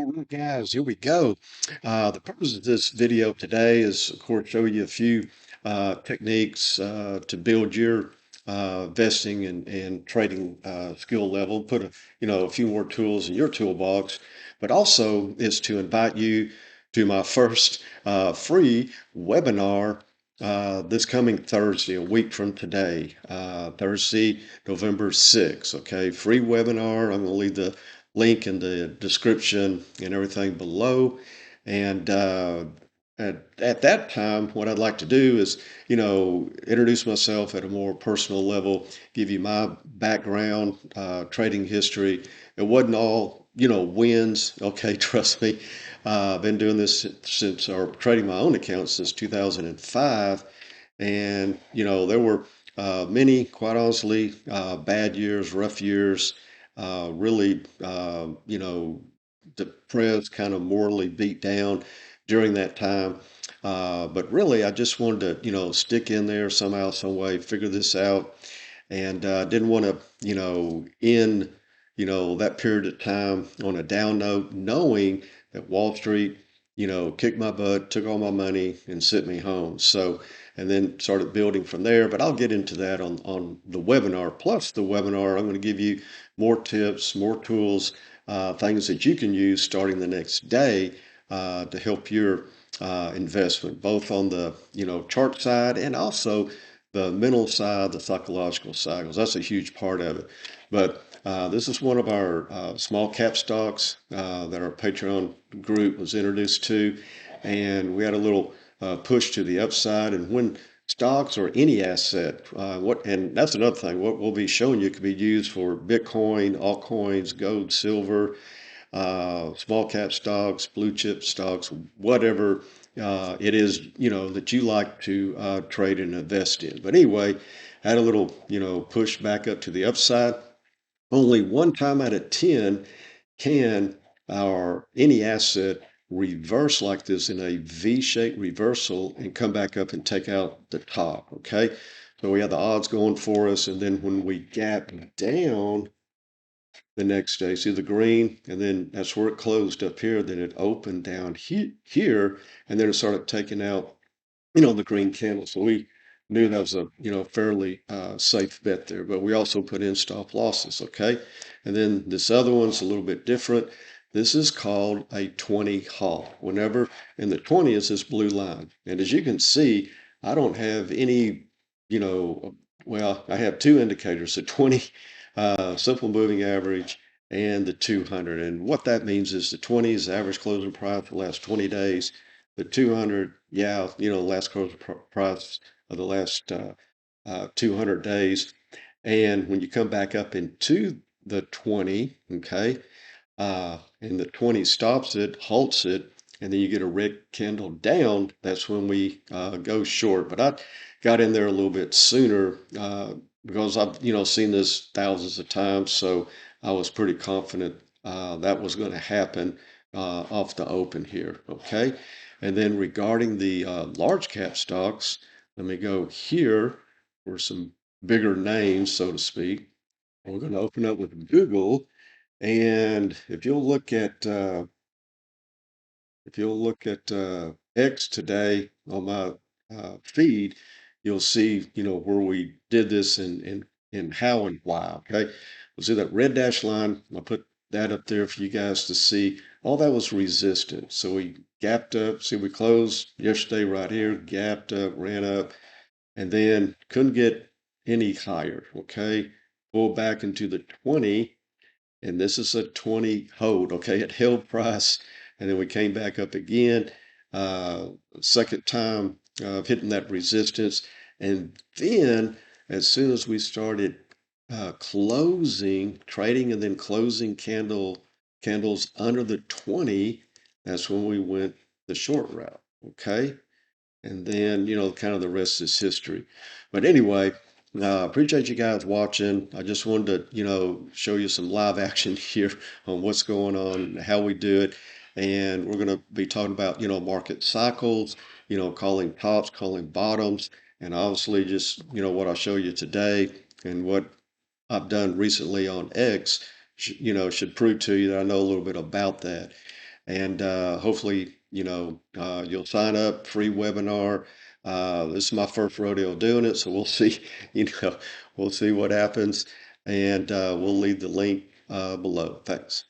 All right, guys, here we go. The purpose of this video today is, of course, show you a few techniques to build your investing and trading skill level. Put a few more tools in your toolbox, but also is to invite you to my first free webinar this coming Thursday, a week from today, Thursday, November 6th. Okay, free webinar. I'm going to leave the link in the description and everything below. And at that time, what I'd like to do is, introduce myself at a more personal level, give you my background, trading history. It wasn't all, wins. Okay, trust me. I've been doing this since, or trading my own account since 2005. And, there were many, quite honestly, bad years, rough years, really, depressed, kind of morally beat down during that time. But really, I just wanted to, stick in there somehow, some way, figure this out, and didn't want to, end, that period of time on a down note, knowing that Wall Street, kicked my butt, took all my money, and sent me home. So, and then started building from there. But I'll get into that on the webinar. Plus the webinar, I'm going to give you more tips, more tools, things that you can use starting the next day to help your investment, both on the chart side and also the mental side, the psychological side, because that's a huge part of it. But this is one of our small cap stocks that our Patreon group was introduced to, and we had a little push to the upside. And when stocks or any asset, and that's another thing, what we'll be showing you could be used for Bitcoin, altcoins, gold, silver, small cap stocks, blue chip stocks, whatever it is, that you like to trade and invest in. But anyway, had a little, push back up to the upside. Only one time out of 10 can any asset reverse like this in a V-shaped reversal and come back up and take out the top. Okay, so we have the odds going for us, and then when we gap down the next day, see the green, and then that's where it closed up here. Then it opened down here, and then it started taking out, the green candle. So we knew that was a, fairly safe bet there. But we also put in stop losses. Okay, and then this other one's a little bit different. This is called a 20 halt. Whenever in the 20 is this blue line, and as you can see, I don't have any, well, I have two indicators: the 20 simple moving average and the 200. And what that means is the 20 is the average closing price for the last 20 days. The 200, yeah, last closing price of the last 200 days. And when you come back up into the 20, okay, and the 20 stops it, halts it, and then you get a red candle down, that's when we go short. But I got in there a little bit sooner because I've seen this thousands of times, so I was pretty confident that was going to happen off the open here. Okay, and then regarding the large cap stocks, let me go here for some bigger names, so to speak. We're going to open up with Google, and if you'll look at X today on my feed, you'll see, where we did this and how and why. Okay, you'll see that red dash line. I'll put that up there for you guys to see. All that was resistance. So we gapped up. See, we closed yesterday right here, gapped up, ran up, and then couldn't get any higher. Okay, pulled back into the 20, and this is a 20 hold. Okay, it held price, and then we came back up again, second time hitting that resistance. And then as soon as we started closing trading and then closing candles under the 20, that's when we went the short route. Okay, and then kind of the rest is history. But anyway, appreciate you guys watching. I just wanted to show you some live action here on what's going on, how we do it. And we're going to be talking about market cycles, calling tops, calling bottoms, and obviously just what I'll show you today and what I've done recently on X should prove to you that I know a little bit about that. and hopefully, you'll sign up, free webinar. This is my first rodeo doing it, so we'll see, you know, we'll see what happens, and we'll leave the link below. Thanks.